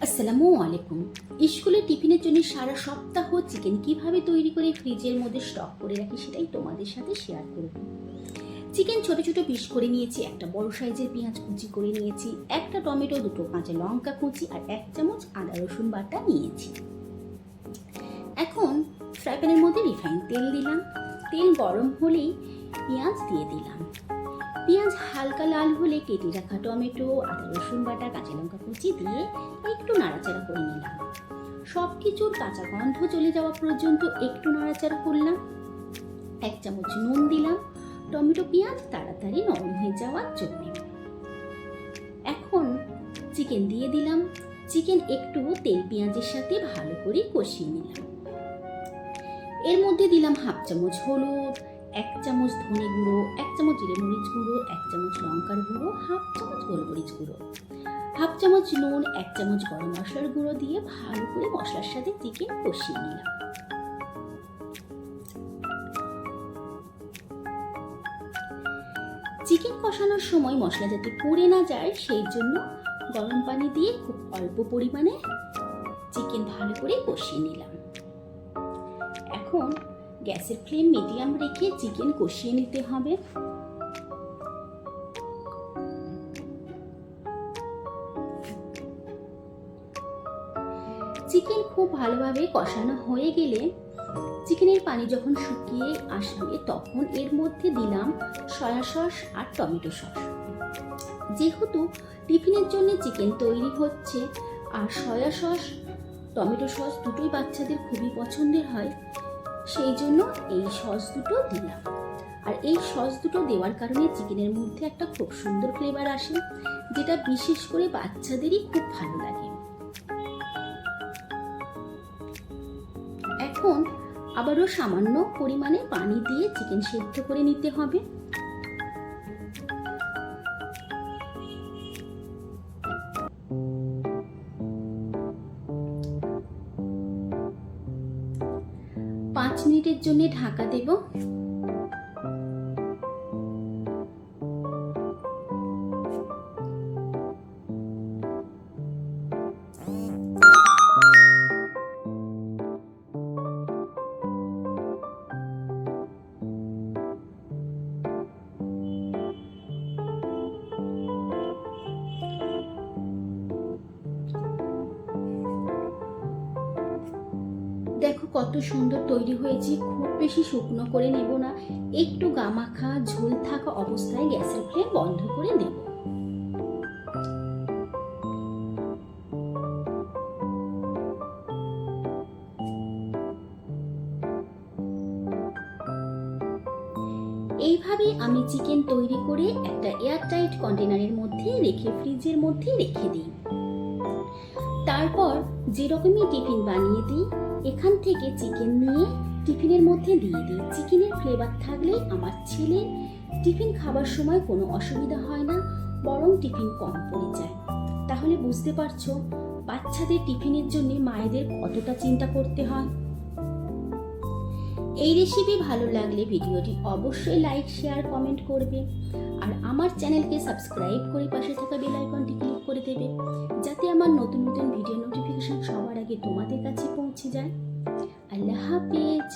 আসসালামু আলাইকুম। স্কুলে টিফিনের জন্য সারা সপ্তাহ চিকেন কিভাবে তৈরি করে ফ্রিজের মধ্যে স্টক করে রাখি সেটাই তোমাদের সাথে শেয়ার করব। চিকেন ছোট ছোট পিস করে নিয়েছি, একটা বড় সাইজের পেঁয়াজ কুচি করে নিয়েছি, একটা টমেটো, দুটো কাঁচা লঙ্কা কুচি আর 1 চামচ আদা রসুন বাটা নিয়েছি। এখন ফ্রাই প্যানের মধ্যে রিফাইন তেল দিলাম। তেল গরম হলেই পেঁয়াজ দিয়ে দিলাম। পেঁয়াজ হালকা লাল হলে কেটে রাখা টমেটো, আদা রসুন বাটা, কাঁচা লঙ্কা কুচি দিয়ে একটু নাড়াচাড়া করে নিলাম। সব কিছুর কাঁচা গন্ধ চলে যাওয়া পর্যন্ত একটু নাড়াচাড়া করলাম। 1 চামচ নুন দিলাম, টমেটো পেঁয়াজ তাড়াতাড়ি নরম হয়ে যাওয়ার জন্য। এখন চিকেন দিয়ে দিলাম। চিকেন একটু তেল পেঁয়াজের সাথে ভালো করে কষিয়ে নিলাম। এর মধ্যে দিলাম 1/2 চামচ হলুদ, 1 চামচ ধনে গুঁড়ো, 1 চামচ জিরে মরিচ গুঁড়ো, 1 চামচ লঙ্কার গুঁড়ো, 1/2 চামচ গোলমরিচ গুঁড়ো, 1/2 চামচ নুন, 1 চামচ গরম মশলার গুঁড়ো দিয়ে ভালো করে মশলার সাথে চিকেন কষিয়ে নিলাম। চিকেন কষানোর সময় মশলা যাতে পুড়ে না যায় সেই জন্য গরম পানি দিয়ে খুব অল্প পরিমাণে চিকেন ভালো করে কষিয়ে নিলাম। এখন গ্যাসের ফ্লেম মিডিয়াম রেখে চিকেন কষিয়ে নিতে হবে। চিকেন খুব ভালোভাবে কষানো হয়ে গেলে চিকেনের পানি যখন শুকিয়ে আসবে তখন এর মধ্যে দিলাম সয়া সস আর টমেটো সস। যেহেতু টিফিনের জন্য চিকেন তৈরি হচ্ছে আর সয়া সস টমেটো সস দুটোই বাচ্চাদের খুবই পছন্দের হয়, সেই জন্য এই সস দুটো দিলাম। আর এই সস দুটো দেওয়ার কারণে চিকেনের মধ্যে একটা খুব সুন্দর ফ্লেভার আসে, যেটা বিশেষ করে বাচ্চাদেরই খুব ভালো লাগে। এখন আবারও সামান্য পরিমাণে পানি দিয়ে চিকেন সেদ্ধ করে নিতে হবে। পাঁচ মিনিটের জন্য ঢাকা দেব। দেখো কত সুন্দর তৈরি হয়েছে। খুব বেশি শুকনো করে নেব না, একটু গামাখা ঝোল থাকা অবস্থায় গ্যাসের ফ্লেম বন্ধ করে দেব। এইভাবে আমি চিকেন তৈরি করে একটা এয়ারটাইট কন্টেনারের মধ্যে রেখে ফ্রিজের মধ্যে রেখে দিই। তারপর যেরকমই টিফিন বানিয়ে দিই, এখান থেকে চিকেন নিয়ে টিফিনের মধ্যে দিয়ে দিই। চিকেনের ফ্লেভার থাকলে আমার ছেলের টিফিন খাবার সময় কোনো অসুবিধা হয় না, বরং টিফিন কম পড়ে যায়। তাহলে বুঝতে পারছো বাচ্চাদের টিফিনের জন্য মায়েদের কতটা চিন্তা করতে হয়। এই রেসিপি ভালো লাগলে ভিডিওটি অবশ্যই লাইক, শেয়ার, কমেন্ট করবে আর আমার চ্যানেলকে সাবস্ক্রাইব করে পাশে থাকা বেল আইকনটি ক্লিক করে দেবে, যাতে আমার নতুন নতুন ভিডিও নোটিফিকেশন সবার আগে তোমাদের কাছে পৌঁছে যায়। আল্লাহ হাফেজ।